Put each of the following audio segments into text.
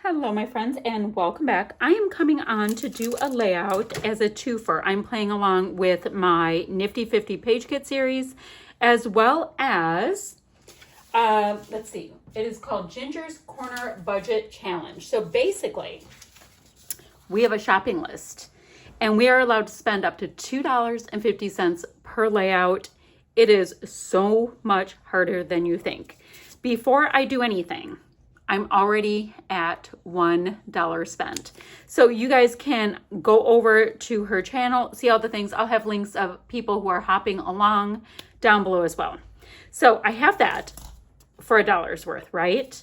Hello my friends and welcome back. I am coming on to do a layout as a twofer. I'm playing along with my Nifty 50 page kit series as well as, let's see, it is called Ginger's Corner Budget Challenge. So basically we have a shopping list and we are allowed to spend up to $2.50 per layout. It is so much harder than you think. Before I do anything, I'm already at $1 spent. So you guys can go over to her channel, see all the things. I'll have links of people who are hopping along down below as well. So I have that for $1's worth, right?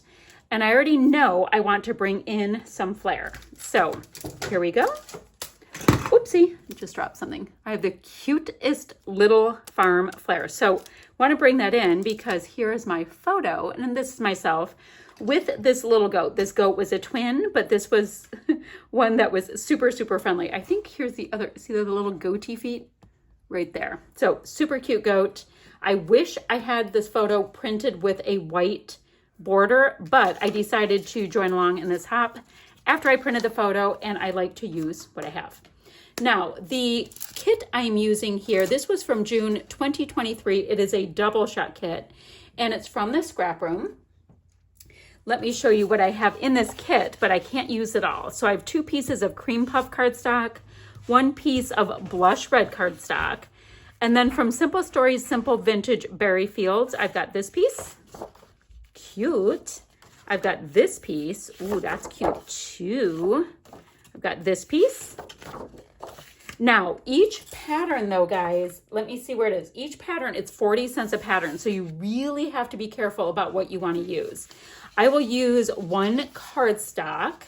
And I already know I want to bring in some flair. So here we go. Oopsie, I just dropped something. I have the cutest little farm flair. So I want to bring that in because here is my photo, and this is myself with this little goat. This goat was a twin, but this was one that was super, super friendly. I think here's the other, see the little goatee feet right there. So super cute goat. I wish I had this photo printed with a white border, but I decided to join along in this hop after I printed the photo, and I like to use what I have. Now, the kit I'm using here, this was from June 2023. It is a double shot kit, and it's from the scrap room. Let me show you what I have in this kit, but I can't use it all. So I have 2 pieces of cream puff cardstock, 1 piece of blush red cardstock, and then from Simple Stories, Simple Vintage Berry Fields, I've got this piece. Cute. I've got this piece. Ooh, that's cute too. I've got this piece. Now, each pattern though, guys, let me see where it is. Each pattern, it's 40 cents a pattern. So you really have to be careful about what you want to use. I will use 1 cardstock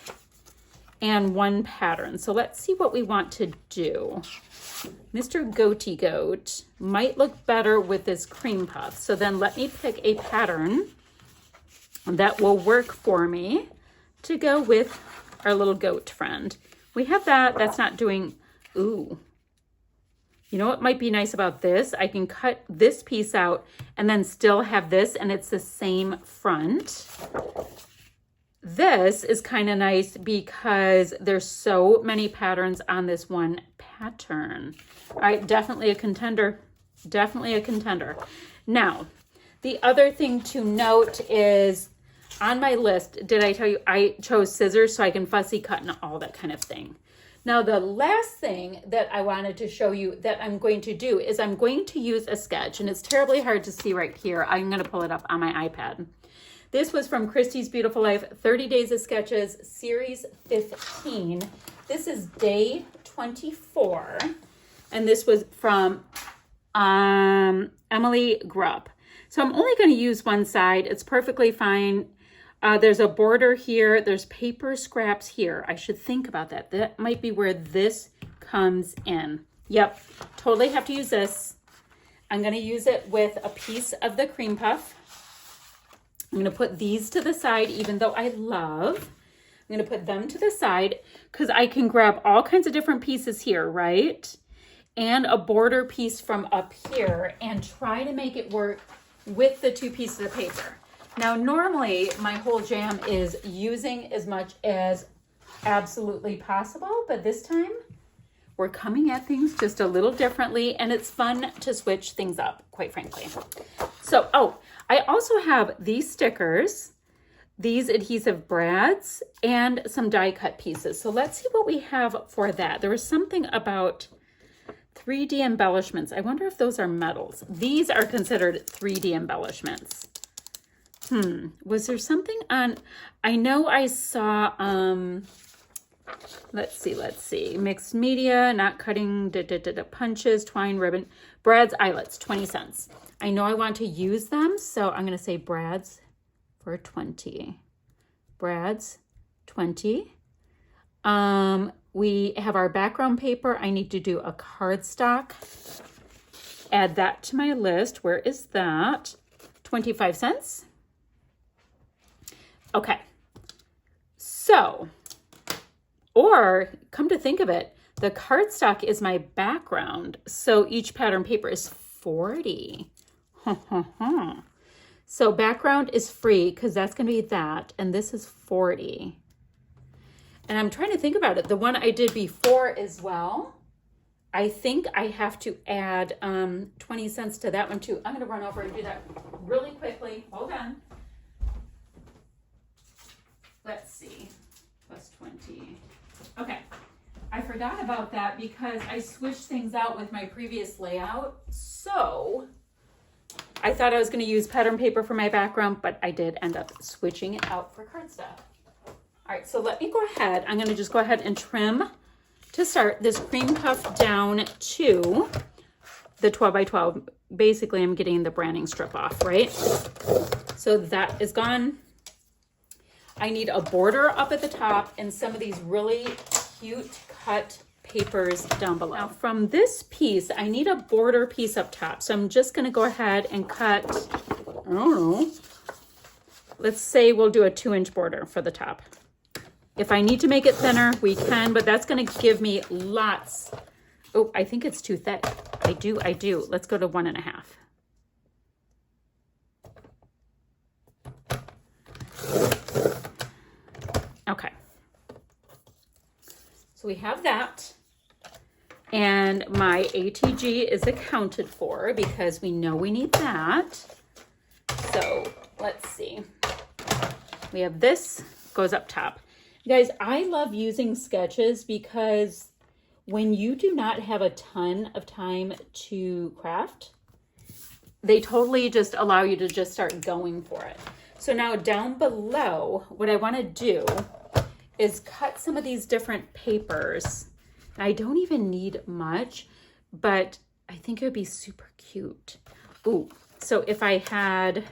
and 1 pattern. So let's see what we want to do. Mr. Goatee Goat might look better with this cream puff. So then let me pick a pattern that will work for me to go with our little goat friend. We have that. That's not doing, ooh. You know what might be nice about this? I can cut this piece out and then still have this, and it's the same front. This is kind of nice because there's so many patterns on this one pattern. All right, definitely a contender. Definitely a contender. Now, the other thing to note is on my list, did I tell you I chose scissors so I can fussy cut and all that kind of thing. Now, the last thing that I wanted to show you that I'm going to do is I'm going to use a sketch, and it's terribly hard to see right here. I'm going to pull it up on my iPad. This was from Christy's Beautiful Life, 30 Days of Sketches, Series 15. This is day 24, and this was from Emily Grupp. So I'm only going to use one side. It's perfectly fine. There's a border here. There's paper scraps here. I should think about that. That might be where this comes in. Yep, totally have to use this. I'm going to use it with a piece of the cream puff. I'm going to put these to the side, even though I love. I'm going to put them to the side because I can grab all kinds of different pieces here, right? And a border piece from up here and try to make it work with the 2 pieces of paper. Now, normally my whole jam is using as much as absolutely possible, but this time we're coming at things just a little differently, and it's fun to switch things up, quite frankly. So, oh, I also have these stickers, these adhesive brads, and some die cut pieces. So let's see what we have for that. There was something about 3D embellishments. I wonder if those are metals. These are considered 3D embellishments. Was there something on, I know I saw, let's see, mixed media, not cutting, punches, twine, ribbon, Brad's eyelets, 20 cents. I know I want to use them, so I'm going to say Brad's for 20. Brad's 20. We have our background paper. I need to do a cardstock. Add that to my list. Where is that? 25 cents. Okay, so, or come to think of it, the cardstock is my background, so each pattern paper is 40. So background is free because that's going to be that, and this is 40. And I'm trying to think about it. The one I did before as well, I think I have to add 20 cents to that one too. I'm going to run over and do that really quickly. Hold on. Let's see. Plus 20. Okay. I forgot about that because I switched things out with my previous layout. So I thought I was going to use pattern paper for my background, but I did end up switching it out for cardstock. All right, so let me go ahead. I'm going to just go ahead and trim to start this cream puff down to the 12 by 12. Basically, I'm getting the branding strip off, right? So that is gone. I need a border up at the top and some of these really cute cut papers down below. Now from this piece, I need a border piece up top. So I'm just gonna go ahead and cut, I don't know, let's say we'll do a 2-inch border for the top. If I need to make it thinner, we can, but that's gonna give me lots. Oh, I think it's too thick. I do. Let's go to 1.5. Okay. So we have that. And my ATG is accounted for because we know we need that. So let's see. We have this, goes up top. You guys, I love using sketches because when you do not have a ton of time to craft, they totally just allow you to just start going for it. So now down below, what I want to do is cut some of these different papers. I don't even need much, but I think it would be super cute. Ooh, so if I had,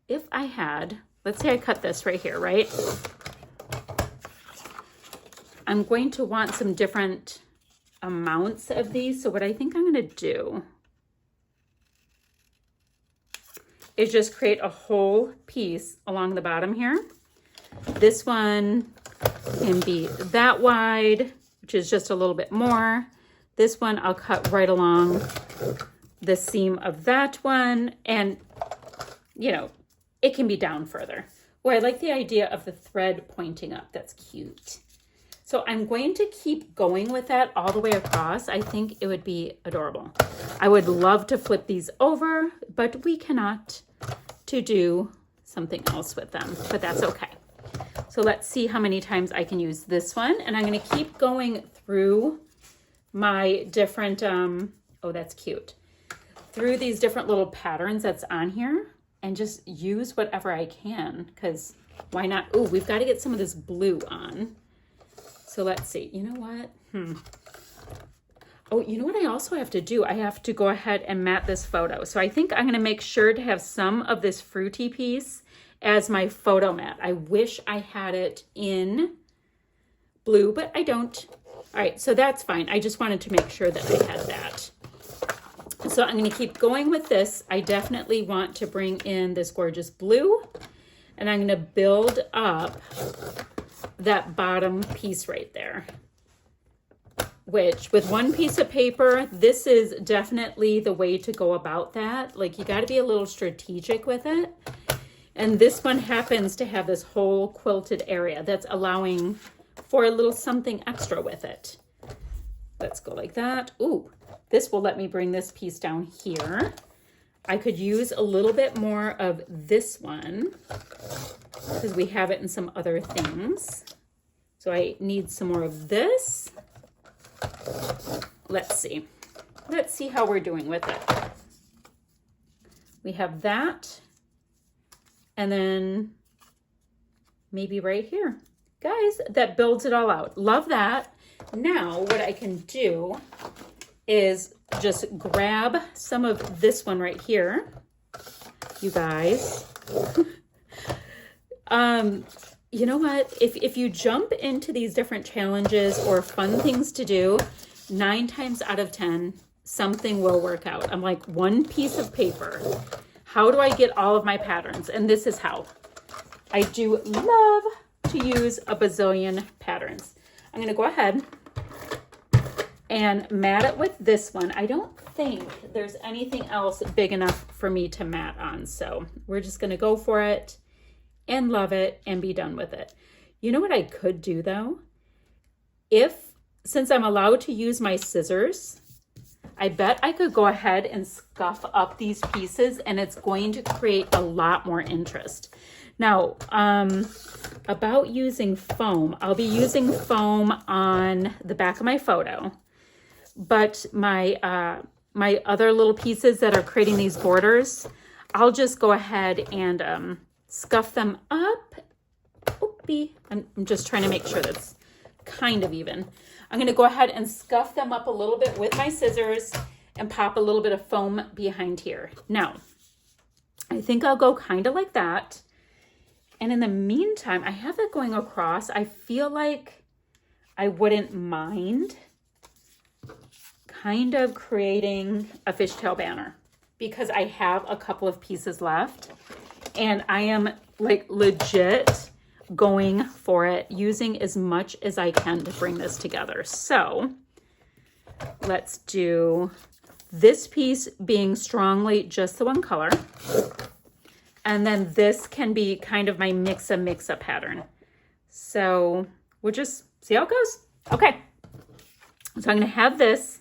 let's say I cut this right here, right? I'm going to want some different amounts of these. So what I think I'm going to do is just create a whole piece along the bottom here. This one can be that wide, which is just a little bit more. This one I'll cut right along the seam of that one. And, you know, it can be down further. Oh, I like the idea of the thread pointing up. That's cute. So I'm going to keep going with that all the way across. I think it would be adorable. I would love to flip these over, but we cannot, to do something else with them, but that's okay. So let's see how many times I can use this one. And I'm going to keep going through my different, oh, that's cute. Through these different little patterns that's on here and just use whatever I can because why not? Oh, we've got to get some of this blue on. So let's see, you know what? Oh, you know what I also have to do? I have to go ahead and matte this photo. So I think I'm going to make sure to have some of this fruity piece as my photo mat. I wish I had it in blue, but I don't. All right, so that's fine. I just wanted to make sure that I had that. So I'm going to keep going with this. I definitely want to bring in this gorgeous blue, and I'm going to build up that bottom piece right there, which with one piece of paper, this is definitely the way to go about that. Like you got to be a little strategic with it. And this one happens to have this whole quilted area that's allowing for a little something extra with it. Let's go like that. Ooh, this will let me bring this piece down here. I could use a little bit more of this one because we have it in some other things. So I need some more of this. Let's see. Let's see how we're doing with it. We have that. And then maybe right here. Guys, that builds it all out. Love that. Now what I can do is just grab some of this one right here. You guys. You know what? If you jump into these different challenges or fun things to do, 9 times out of 10, something will work out. I'm like, one piece of paper. How do I get all of my patterns? And this is how. I do love to use a bazillion patterns. I'm going to go ahead and mat it with this one. I don't think there's anything else big enough for me to mat on. So we're just going to go for it and love it and be done with it. You know what I could do though? Since I'm allowed to use my scissors, I bet I could go ahead and scuff up these pieces and it's going to create a lot more interest. Now, about using foam, I'll be using foam on the back of my photo, but my my other little pieces that are creating these borders, I'll just go ahead and scuff them up. Oopie. I'm just trying to make sure that's kind of even. I'm going to go ahead and scuff them up a little bit with my scissors and pop a little bit of foam behind here. Now, I think I'll go kind of like that. And in the meantime, I have that going across. I feel like I wouldn't mind kind of creating a fishtail banner because I have a couple of pieces left and I am like legit going for it, using as much as I can to bring this together. So let's do this piece being strongly just the one color. And then this can be kind of my mix-a pattern. So we'll just see how it goes. Okay. So I'm going to have this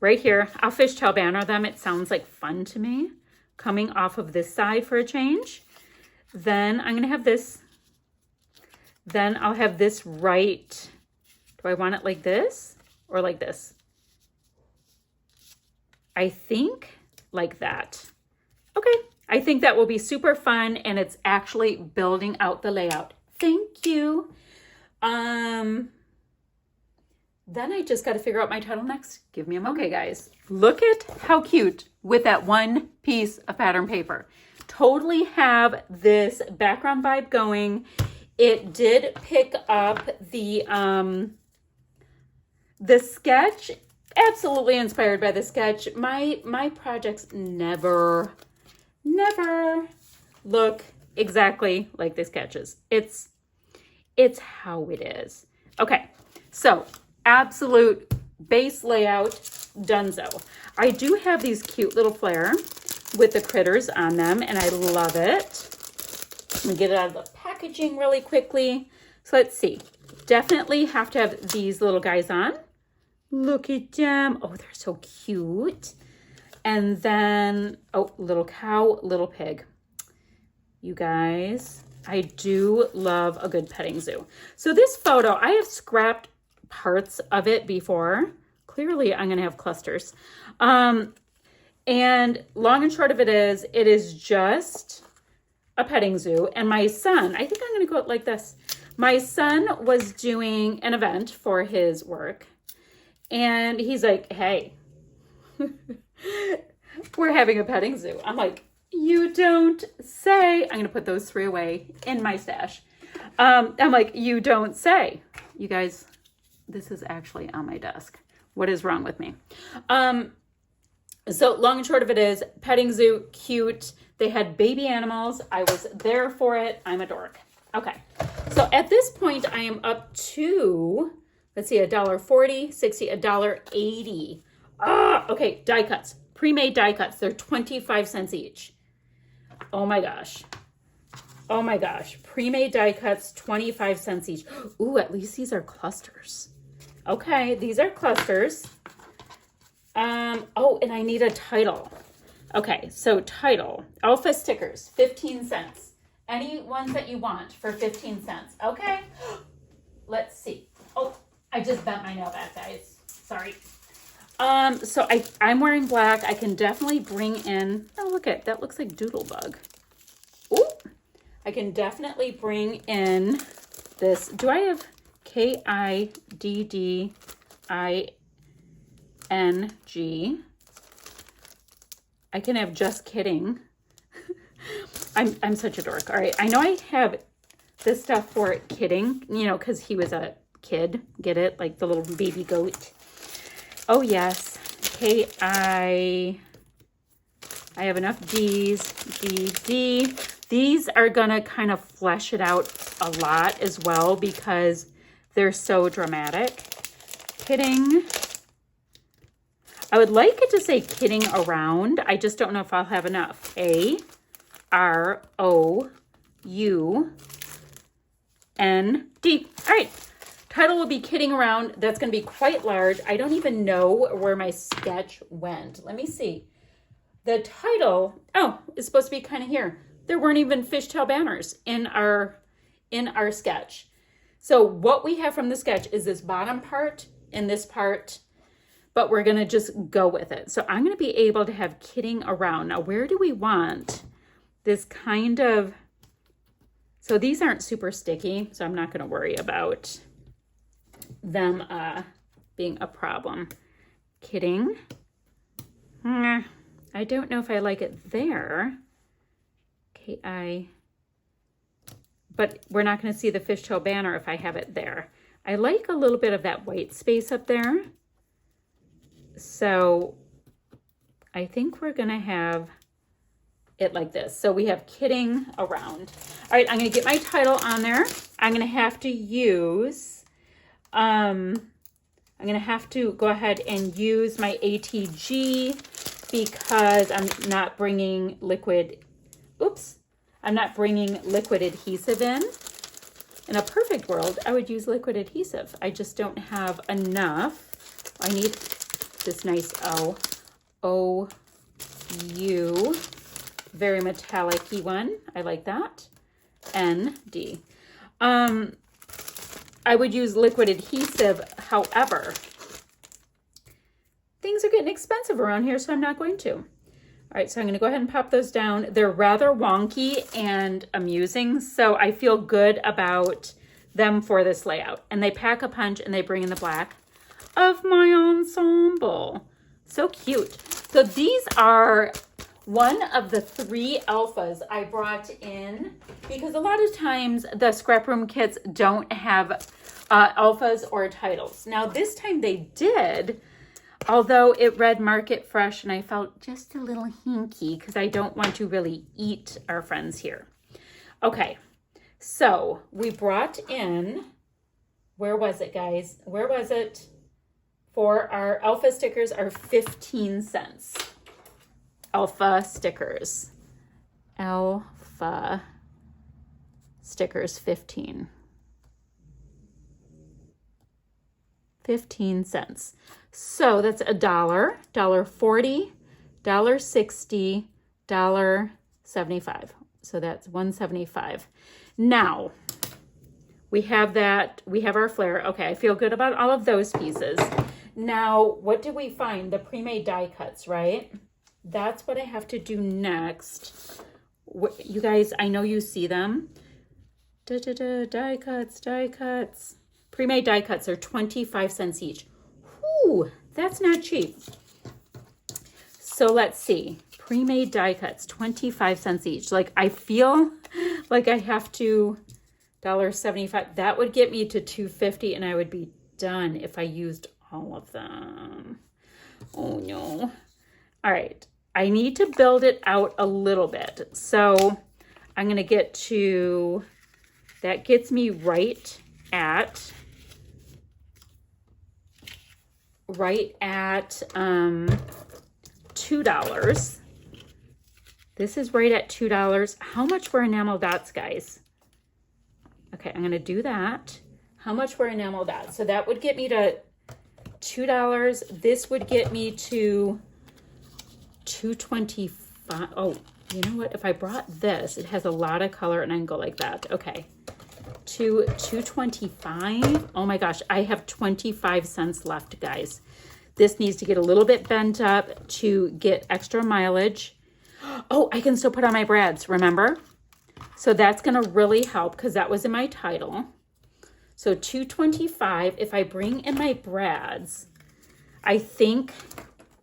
right here. I'll fishtail banner them. It sounds like fun to me. Coming off of this side for a change. Then I'm going to have this. Then I'll have this right. Do I want it like this or like this? I think like that. Okay. I think that will be super fun and it's actually building out the layout. Thank you. Then I just got to figure out my title next. Give me a moment. Okay, guys, look at how cute with that one piece of pattern paper. Totally have this background vibe going. It did pick up the sketch, absolutely inspired by the sketch. My projects never look exactly like the sketches. It's how it is. Okay, so absolute base layout, donezo. I do have these cute little flare with the critters on them, and I love it. Let me get it out of the packaging really quickly. So let's see. Definitely have to have these little guys on. Look at them. Oh, they're so cute. And then, oh, little cow, little pig. You guys, I do love a good petting zoo. So this photo, I have scrapped parts of it before. Clearly, I'm going to have clusters. And long and short of it is just a petting zoo. And my son, I think I'm going to go like this. My son was doing an event for his work. And he's like, hey, we're having a petting zoo. I'm like, you don't say. I'm going to put those 3 away in my stash. I'm like, you don't say. You guys, this is actually on my desk. What is wrong with me? So long and short of it is, petting zoo, cute. They had baby animals. I was there for it. I'm a dork. Okay. So at this point, I am up to, let's see, $1.40, $60, $1.80. Okay, die cuts. Pre-made die cuts. They're 25 cents each. Oh my gosh. Oh my gosh. Pre-made die cuts, 25 cents each. Ooh, at least these are clusters. Okay, these are clusters. Oh, and I need a title. Okay, so title. Alpha stickers, 15 cents. Any ones that you want for 15 cents. Okay, let's see. Oh, I just bent my nail back, guys. Sorry. So I'm wearing black. I can definitely bring in, oh, look at, that looks like Doodlebug. Ooh, I can definitely bring in this. Do I have KIDDING? I can have just kidding. I'm such a dork. All right, I know I have this stuff for kidding, you know, because he was a kid. Get it? Like the little baby goat. Oh, yes. I have enough D's. D. These are going to kind of flesh it out a lot as well because they're so dramatic. Kidding. I would like it to say kidding around. I just don't know if I'll have enough. AROU N-D. All right, title will be Kidding Around. That's going to be quite large. I don't even know where my sketch went. Let me see. The title, oh, is supposed to be kind of here. There weren't even fishtail banners in our sketch. So what we have from the sketch is this bottom part and this part, but we're going to just go with it. So I'm going to be able to have Kidding Around. Now, where do we want this kind of, so these aren't super sticky, so I'm not going to worry about them being a problem. Kidding. I don't know if I like it there. But we're not going to see the fishtail banner if I have it there. I like a little bit of that white space up there. So I think we're going to have it like this. So we have Kidding Around. All right, I'm going to get my title on there. I'm going to have to use, I'm going to have to go ahead and use my ATG because I'm not bringing liquid, I'm not bringing liquid adhesive in. In a perfect world, I would use liquid adhesive. I just don't have enough. I need this nice OU, very metallic-y one. I like that. ND. I would use liquid adhesive, however, things are getting expensive around here, so I'm not going to. All right, so I'm going to go ahead and pop those down. They're rather wonky and amusing, so I feel good about them for this layout. And they pack a punch and they bring in the black of my ensemble. So cute. So these are one of the 3 alphas I brought in because a lot of times the scrap room kits don't have alphas or titles. Now this time they did, although it read Market Fresh and I felt just a little hinky because I don't want to really eat our friends here. Okay, so we brought in, where was it, guys? Where was it? For our alpha stickers are 15 cents. Alpha stickers. Alpha stickers, 15 cents. So that's $1, $1.40, $1.60, $1.75. So that's $1.75. Now we have that, we have our flare. Okay, I feel good about all of those pieces. Now, what did we find? The pre-made die cuts, right? That's what I have to do next. You guys, I know you see them. Die cuts. Pre-made die cuts are 25 cents each. Whew, that's not cheap. So let's see. Pre-made die cuts, 25 cents each. Like, I feel like I have to $1.75. That would get me to $2.50 and I would be done if I used all of them. Oh no. All right. I need to build it out a little bit. So I'm going to get to, that gets me right at $2. This is right at $2. How much were enamel dots, guys? Okay, I'm going to do that. How much were enamel dots? So that would get me to $2. This would get me to $2.25. Oh, you know what? If I brought this, it has a lot of color and I can go like that. Okay. To $2.25. Oh my gosh, I have 25 cents left, guys. This needs to get a little bit bent up to get extra mileage. Oh, I can still put on my brads, remember? So that's going to really help because that was in my title. So $2.25. If I bring in my brads, I think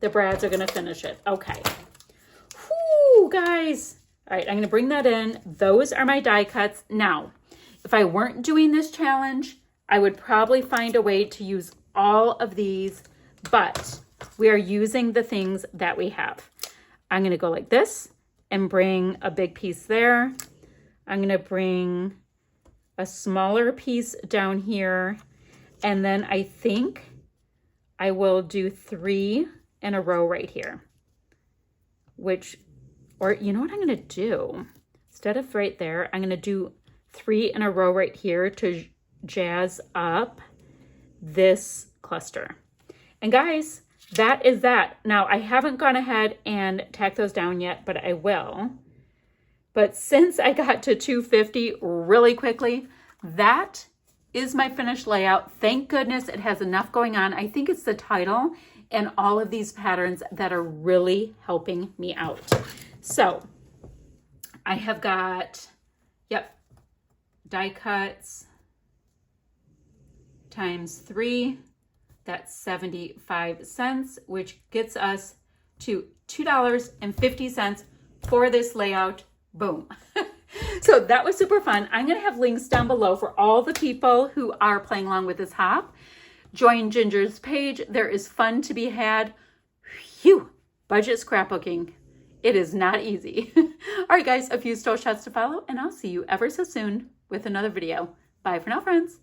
the brads are going to finish it. Okay. Whoo, guys. All right, I'm going to bring that in. Those are my die cuts. Now, if I weren't doing this challenge, I would probably find a way to use all of these, but we are using the things that we have. I'm going to go like this and bring a big piece there. I'm going to bring a smaller piece down here. And then I think I will do 3 in a row right here, which, or you know what I'm going to do? Instead of right there, I'm going to do 3 in a row right here to jazz up this cluster. And guys, that is that. Now, I haven't gone ahead and tacked those down yet, but I will. But since I got to 250 really quickly, that is my finished layout. Thank goodness it has enough going on. I think it's the title and all of these patterns that are really helping me out. So I have got, yep, die cuts times 3. That's 75 cents, which gets us to $2.50 for this layout. Boom. So that was super fun. I'm going to have links down below for all the people who are playing along with this hop. Join Ginger's page. There is fun to be had. Phew, budget scrapbooking. It is not easy. All right, guys, a few store shots to follow, and I'll see you ever so soon with another video. Bye for now, friends.